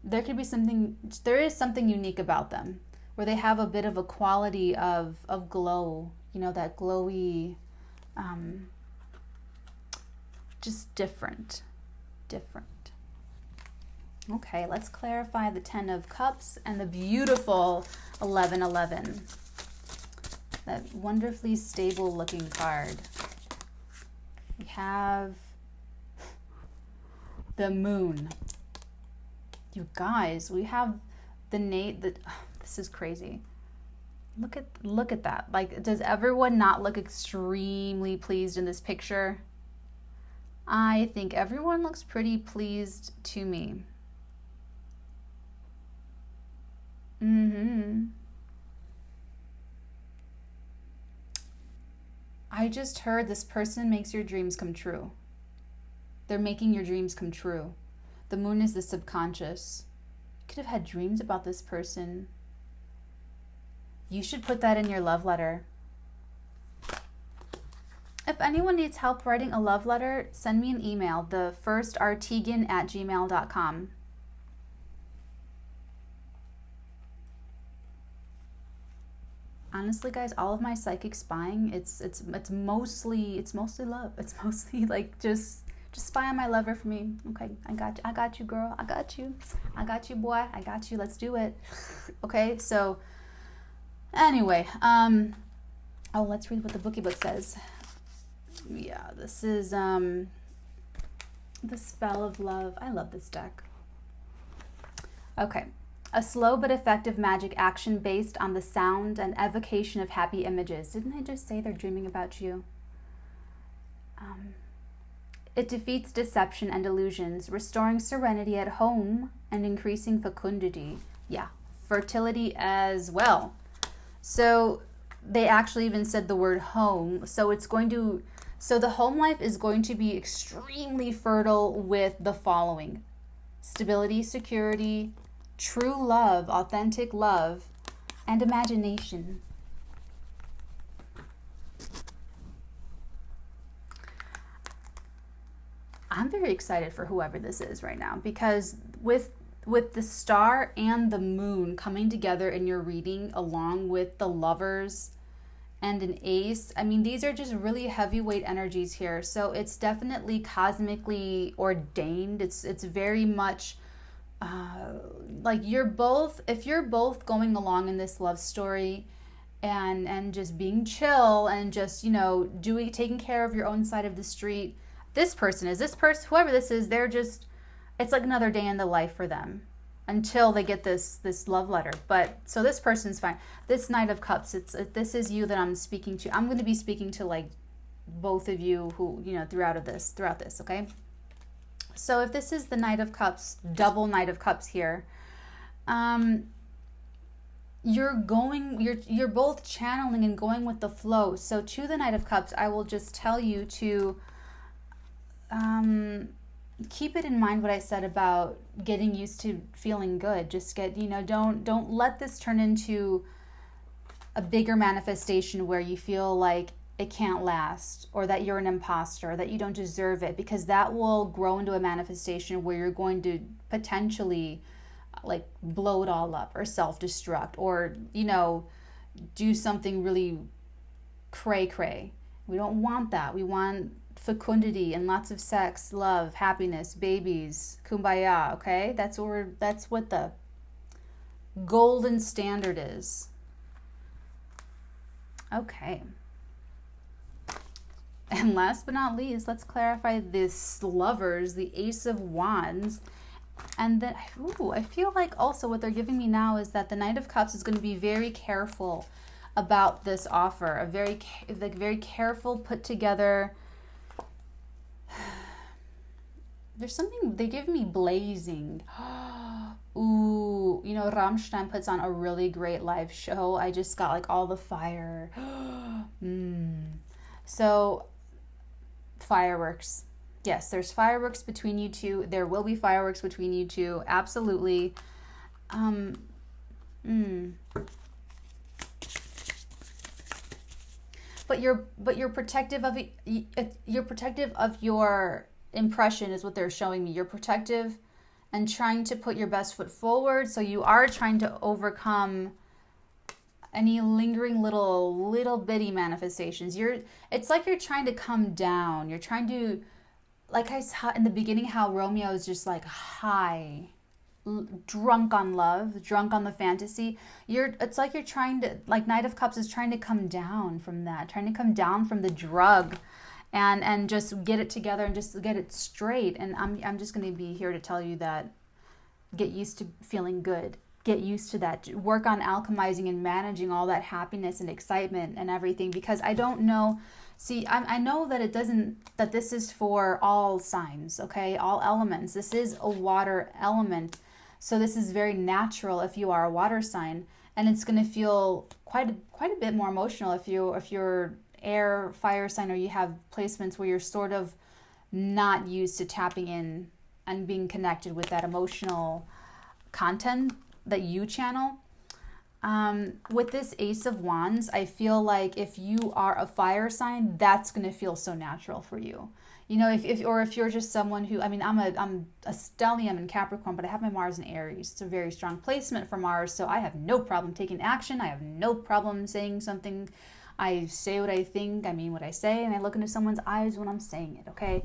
there is something unique about them where they have a bit of a quality of glow, you know, that glowy, just different. Okay, let's clarify the 10 of Cups and the beautiful 1111. That wonderfully stable looking card. We have the moon. You guys, we have this is crazy. Look at that. Like, does everyone not look extremely pleased in this picture? I think everyone looks pretty pleased to me. I just heard this person makes your dreams come true. They're making your dreams come true. The moon is the subconscious. You could have had dreams about this person. You should put that in your love letter. If anyone needs help writing a love letter, send me an email, thefirstrtegan@gmail.com. Honestly, guys, all of my psychic spying, it's mostly love. It's mostly like just spy on my lover for me. Okay, I got you, girl. I got you, boy. I got you. Let's do it. Okay, so anyway, let's read what the bookie book says. Yeah, this is the Spell of Love. I love this deck. Okay. A slow but effective magic action based on the sound and evocation of happy images. Didn't I just say they're dreaming about you? It defeats deception and illusions, restoring serenity at home and increasing fecundity. Yeah, fertility as well. So they actually even said the word home. So the home life is going to be extremely fertile with the following: stability, security, true love, authentic love, and imagination. I'm very excited for whoever this is right now, because with the star and the moon coming together in your reading, along with the lovers and an ace, I mean, these are just really heavyweight energies here. So it's definitely cosmically ordained. It's very much like if you're both going along in this love story and just being chill and just, taking care of your own side of the street, whoever this is, it's like another day in the life for them until they get this love letter. But so this person's fine. This Knight of Cups, this is you that I'm speaking to. I'm going to be speaking to like both of you who, throughout this, okay? So if this is the Knight of Cups, double Knight of Cups here, you're both channeling and going with the flow. So to the Knight of Cups, I will just tell you to keep it in mind what I said about getting used to feeling good. Just don't let this turn into a bigger manifestation where you feel like it can't last, or that you're an imposter, or that you don't deserve it, because that will grow into a manifestation where you're going to potentially like blow it all up or self-destruct, or do something really cray. We don't want that. We want fecundity and lots of sex, love, happiness, babies, kumbaya. Okay, that's what the golden standard is. Okay. And last but not least, let's clarify this lovers, the Ace of Wands. And then, I feel like also what they're giving me now is that the Knight of Cups is going to be very careful about this offer. A very careful, put together. There's something, they give me blazing. Ooh, Rammstein puts on a really great live show. I just got like all the fire. So, fireworks. Yes, there's fireworks between you two. There will be fireworks between you two. Absolutely. But you're protective of it. You're protective of your impression is what they're showing me. You're protective and trying to put your best foot forward. So you are trying to overcome any lingering little bitty manifestations. It's like you're trying to come down. You're trying to, like I saw in the beginning, how Romeo is just like high, drunk on love, drunk on the fantasy. It's like you're trying to, like Knight of Cups is trying to come down from that, trying to come down from the drug and just get it together and just get it straight. And I'm just going to be here to tell you that get used to feeling good. Get used to that. Work on alchemizing and managing all that happiness and excitement and everything, because I don't know. See, I know that that this is for all signs, okay? All elements. This is a water element. So this is very natural if you are a water sign, and it's going to feel quite a bit more emotional if you're air, fire sign, or you have placements where you're sort of not used to tapping in and being connected with that emotional content that you channel. With this Ace of Wands, I feel like if you are a fire sign, that's going to feel so natural for you. You know, if you're just someone who, I mean, I'm a stellium in Capricorn, but I have my Mars in Aries. It's a very strong placement for Mars, so I have no problem taking action. I have no problem saying something. I say what I think, I mean what I say, and I look into someone's eyes when I'm saying it, okay?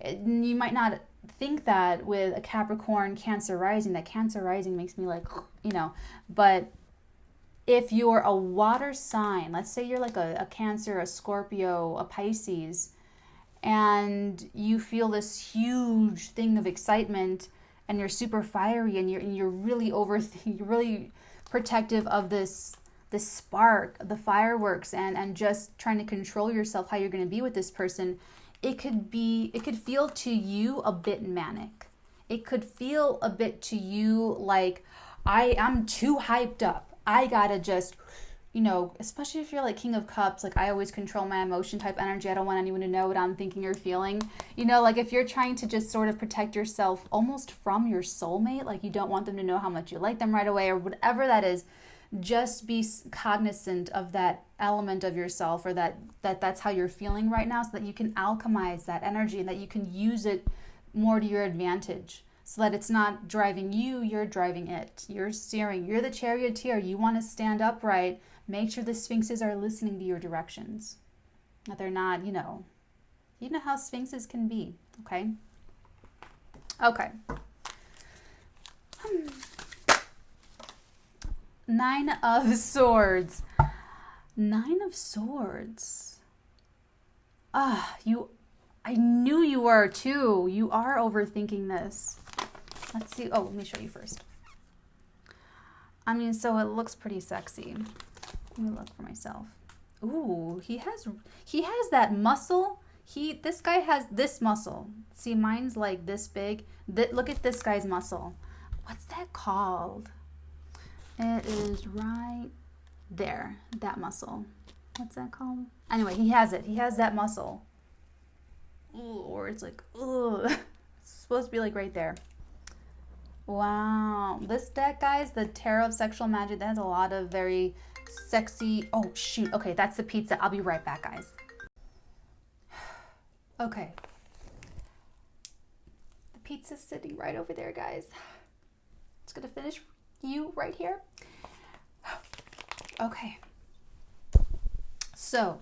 You might not think that with a Capricorn, Cancer rising, that Cancer rising makes me like, you know, but if you're a water sign, let's say you're like a Cancer, a Scorpio, a Pisces, and you feel this huge thing of excitement and you're super fiery and you're really you're really protective of this spark, the fireworks, and just trying to control yourself, how you're going to be with this person, it could feel to you a bit manic. It could feel a bit to you like, I'm too hyped up. I gotta just, you know, especially if you're like King of Cups, like I always control my emotion type energy. I don't want anyone to know what I'm thinking or feeling. You know, like if you're trying to just sort of protect yourself almost from your soulmate, like you don't want them to know how much you like them right away or whatever that is, just be cognizant of that element of yourself, or that's how you're feeling right now, so that you can alchemize that energy and that you can use it more to your advantage. So that it's not driving you, you're driving it. You're steering. You're the charioteer. You want to stand upright. Make sure the sphinxes are listening to your directions. That they're not, you know how sphinxes can be, okay? Okay. Nine of Swords. Nine of Swords. I knew you were too. You are overthinking this. Let's see. Oh, let me show you first. I mean, so it looks pretty sexy. Let me look for myself. Ooh, he has that muscle. This guy has this muscle. See, mine's like this big. Look at this guy's muscle. What's that called? It is right there. That muscle. What's that called? Anyway, he has it. He has that muscle. Ooh, or it's like, ooh. It's supposed to be like right there. Wow. This deck, guys, the Tarot of Sexual Magic, that has a lot of very sexy... Oh, shoot. Okay, that's the pizza. I'll be right back, guys. Okay. The pizza's sitting right over there, guys. Just gonna finish you right here. Okay. So,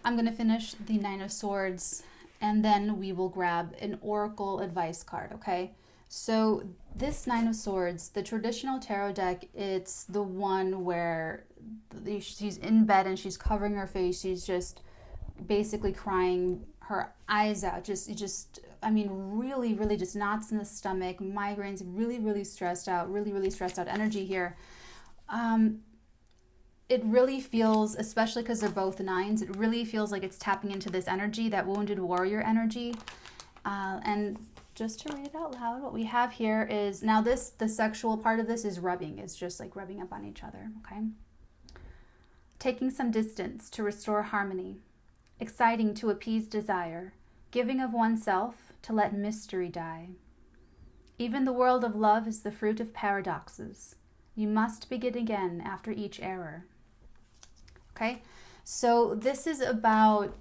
I'm gonna finish the Nine of Swords, and then we will grab an Oracle advice card, okay? So this Nine of Swords, the traditional tarot deck, it's the one where she's in bed and she's covering her face. She's just basically crying her eyes out. I mean, really, really just knots in the stomach, migraines, really stressed out, really stressed out energy here. It really feels, especially because they're both nines, it really feels like it's tapping into this energy, that wounded warrior energy. And just to read it out loud, what we have here is, now the sexual part of this is rubbing. It's just like rubbing up on each other, okay? Taking some distance to restore harmony. Exciting to appease desire. Giving of oneself to let mystery die. Even the world of love is the fruit of paradoxes. You must begin again after each error. Okay? So this is about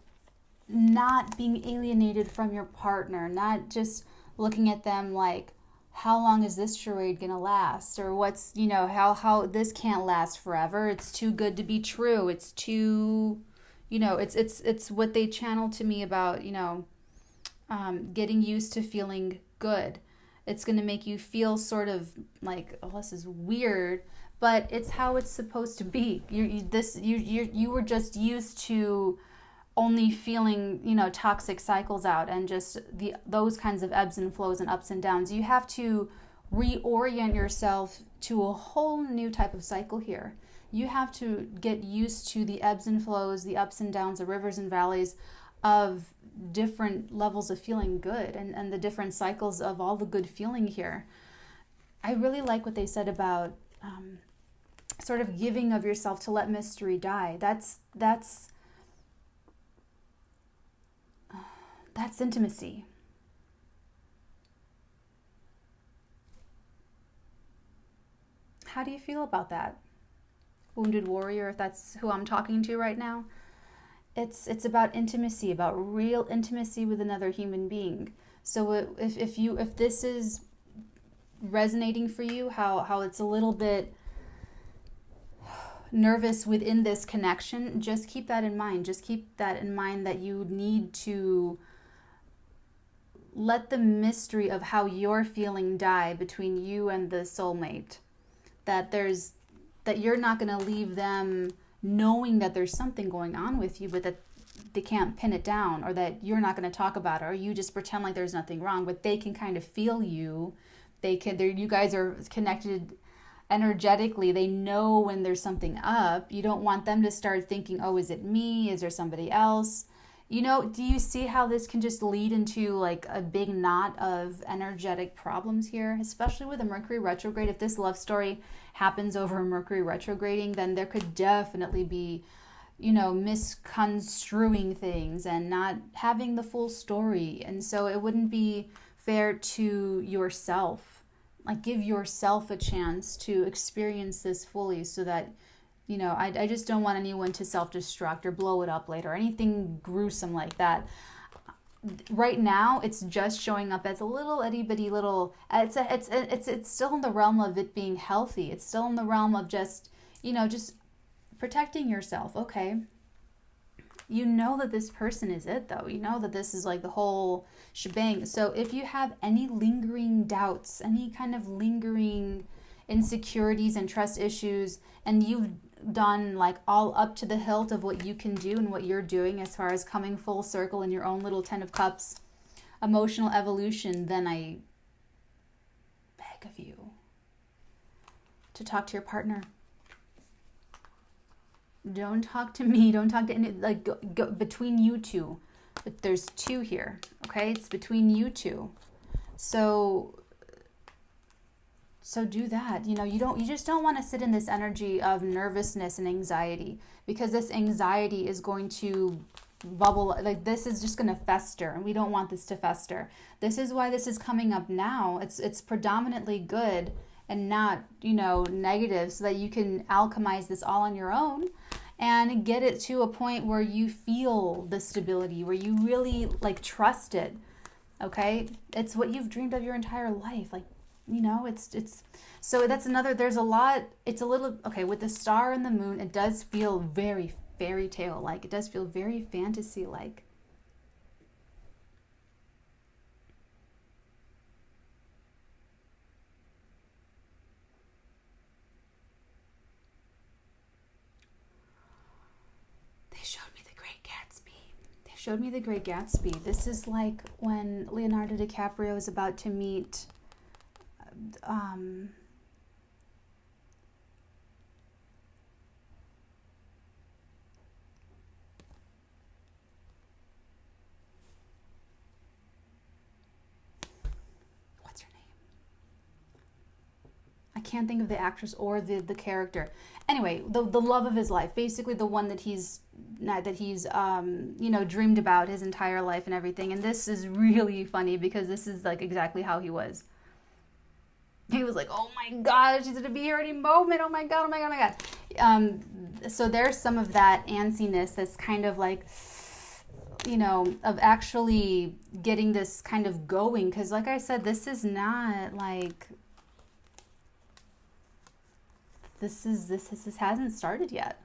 not being alienated from your partner, not just looking at them like, how long is this charade gonna last, or what's, you know, how this can't last forever, it's too good to be true, it's too, you know, it's what they channel to me about, you know, getting used to feeling good. It's going to make you feel sort of like, oh, this is weird, but it's how it's supposed to be. You were just used to only feeling, you know, toxic cycles out and just those kinds of ebbs and flows and ups and downs. You have to reorient yourself to a whole new type of cycle here. You have to get used to the ebbs and flows, the ups and downs, the rivers and valleys of different levels of feeling good, and the different cycles of all the good feeling here. I really like what they said about sort of giving of yourself to let mystery die. That's intimacy. How do you feel about that, wounded warrior, if that's who I'm talking to right now? It's about intimacy, about real intimacy with another human being. So if this is resonating for you, how it's a little bit nervous within this connection, just keep that in mind. Just keep that in mind, that you need to let the mystery of how you're feeling die between you and the soulmate. That you're not going to leave them knowing that there's something going on with you, but that they can't pin it down, or that you're not going to talk about it, or you just pretend like there's nothing wrong, but they can kind of feel you. You guys are connected energetically. They know when there's something up. You don't want them to start thinking, oh, is it me? Is there somebody else? You know, do you see how this can just lead into like a big knot of energetic problems here, especially with a Mercury retrograde? If this love story happens over a Mercury retrograding, then there could definitely be, you know, misconstruing things and not having the full story. And so it wouldn't be fair to yourself. Like, give yourself a chance to experience this fully, so that, you know, I just don't want anyone to self-destruct or blow it up later or anything gruesome like that. Right now, it's just showing up as a little itty-bitty little, it's still in the realm of it being healthy. It's still in the realm of just, you know, just protecting yourself. Okay. You know that this person is it, though. You know that this is like the whole shebang. So if you have any lingering doubts, any kind of lingering insecurities and trust issues, and you've done like all up to the hilt of what you can do and what you're doing as far as coming full circle in your own little 10 of cups emotional evolution, then I beg of you to talk to your partner. Don't talk to me. Don't talk to any, like, go between you two. But there's two here, okay? It's between you two. So do that. You know, you just don't want to sit in this energy of nervousness and anxiety, because this anxiety is going to bubble. Like, this is just going to fester, and we don't want this to fester. This is why this is coming up now. It's predominantly good and not, you know, negative, so that you can alchemize this all on your own and get it to a point where you feel the stability, where you really like trust it. Okay? It's what you've dreamed of your entire life. Like, you know, it's so that's another, there's a lot, it's a little, okay, with the star and the moon, it does feel very fairy tale like. It does feel very fantasy like. Showed me the Great Gatsby. This is like when Leonardo DiCaprio is about to meet what's her name? I can't think of the actress or the character. Anyway, the love of his life, basically the one that he's you know, dreamed about his entire life and everything. And this is really funny because this is like exactly how he was. He was like, oh my God, she's gonna be here any moment. Oh my God, oh my God, oh my God. So there's some of that antsiness that's kind of like, you know, of actually getting this kind of going. Because like I said, this is not like, this hasn't started yet.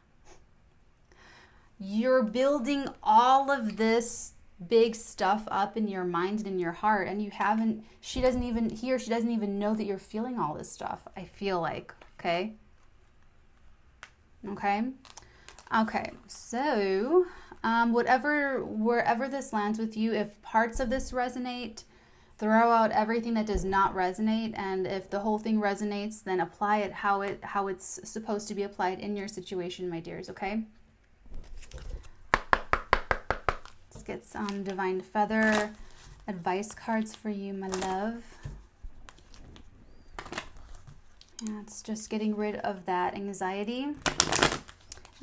You're building all of this big stuff up in your mind and in your heart, and you haven't, she doesn't even know that you're feeling all this stuff, I feel like. Okay, so Wherever this lands with you, if parts of this resonate, throw out everything that does not resonate, and if the whole thing resonates, then apply it how it's supposed to be applied in your situation, my dears, okay? Let's get some Divine Feather advice cards for you, my love. Yeah, it's just getting rid of that anxiety and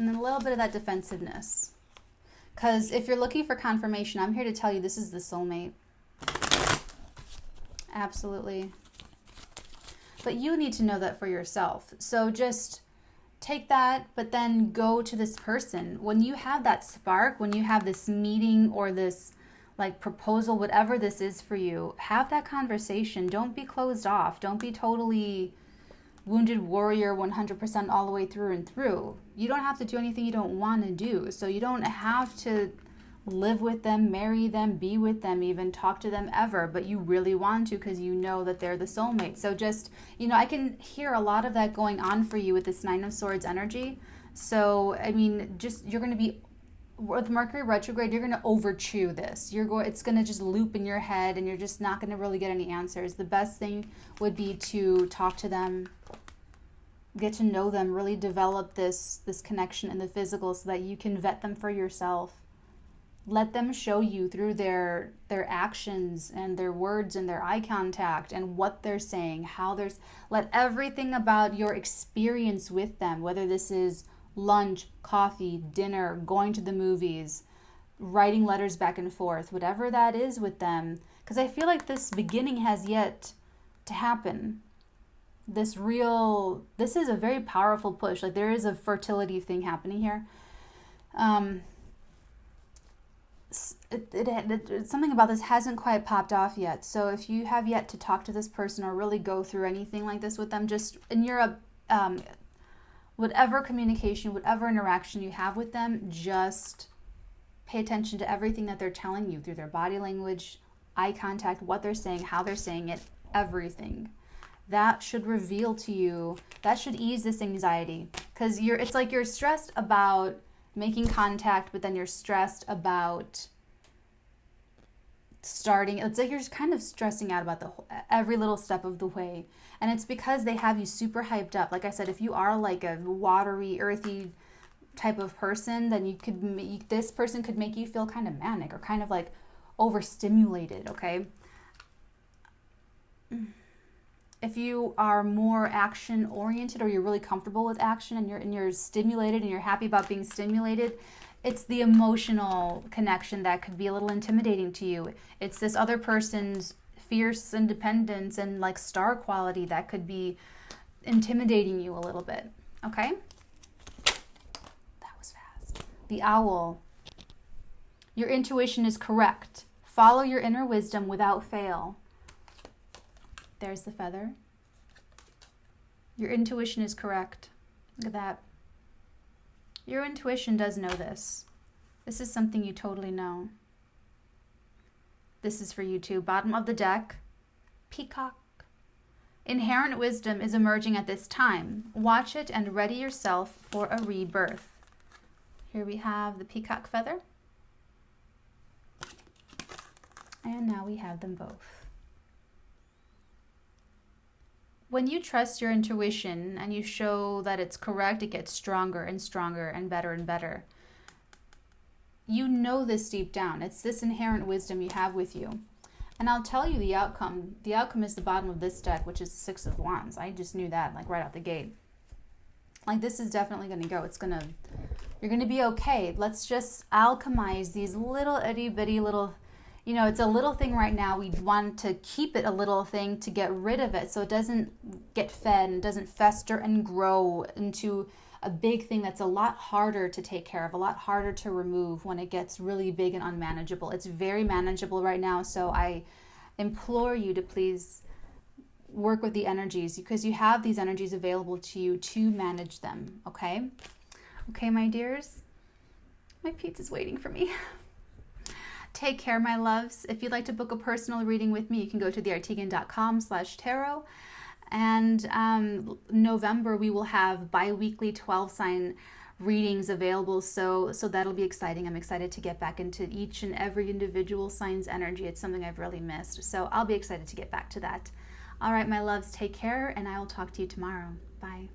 then a little bit of that defensiveness. Because if you're looking for confirmation, I'm here to tell you this is the soulmate. Absolutely. But you need to know that for yourself. So just take that, but then go to this person. When you have that spark, when you have this meeting or this like proposal, whatever this is for you, have that conversation. Don't be closed off. Don't be totally wounded warrior 100% all the way through and through. You don't have to do anything you don't want to do. So you don't have to live with them, marry them, be with them, even talk to them ever, but you really want to because you know that they're the soulmate. So just, you know, I can hear a lot of that going on for you with this Nine of Swords energy. So, I mean, just, you're going to be, with Mercury retrograde, you're going to overchew this. It's going to just loop in your head and you're just not going to really get any answers. The best thing would be to talk to them, get to know them, really develop this connection in the physical so that you can vet them for yourself. Let them show you through their actions and their words and their eye contact and what they're saying, let everything about your experience with them, whether this is lunch, coffee, dinner, going to the movies, writing letters back and forth, whatever that is with them, because I feel like this beginning has yet to happen. This is a very powerful push. Like there is a fertility thing happening here. Something about this hasn't quite popped off yet. So if you have yet to talk to this person or really go through anything like this with them, just in your whatever communication, whatever interaction you have with them, just pay attention to everything that they're telling you through their body language, eye contact, what they're saying, how they're saying it, everything. That should reveal to you, that should ease this anxiety. Because it's like you're stressed about making contact, but then you're stressed about starting. It's like you're just kind of stressing out about every little step of the way. And it's because they have you super hyped up. Like I said, if you are like a watery, earthy type of person, then this person could make you feel kind of manic or kind of like overstimulated, okay? If you are more action oriented or you're really comfortable with action and you're stimulated and you're happy about being stimulated, it's the emotional connection that could be a little intimidating to you. It's this other person's fierce independence and like star quality that could be intimidating you a little bit, okay? That was fast. The Owl. Your intuition is correct. Follow your inner wisdom without fail. There's the feather. Your intuition is correct. Look at that. Your intuition does know this. This is something you totally know. This is for you too. Bottom of the deck, Peacock. Inherent wisdom is emerging at this time. Watch it and ready yourself for a rebirth. Here we have the peacock feather. And now we have them both. When you trust your intuition and you show that it's correct, it gets stronger and stronger and better and better. You know this deep down. It's this inherent wisdom you have with you. And I'll tell you the outcome. The outcome is the bottom of this deck, which is the Six of Wands. I just knew that, like right out the gate. Like this is definitely going to go. You're going to be okay. Let's just alchemize these little itty bitty little, it's a little thing right now. We want to keep it a little thing to get rid of it so it doesn't get fed and doesn't fester and grow into a big thing that's a lot harder to take care of, a lot harder to remove when it gets really big and unmanageable. It's very manageable right now, so I implore you to please work with the energies because you have these energies available to you to manage them, okay? Okay, my dears? My pizza's waiting for me. Take care, my loves. If you'd like to book a personal reading with me, you can go to theartigan.com/tarot. And November, we will have bi-weekly 12-sign readings available. So that'll be exciting. I'm excited to get back into each and every individual sign's energy. It's something I've really missed. So I'll be excited to get back to that. All right, my loves, take care, and I will talk to you tomorrow. Bye.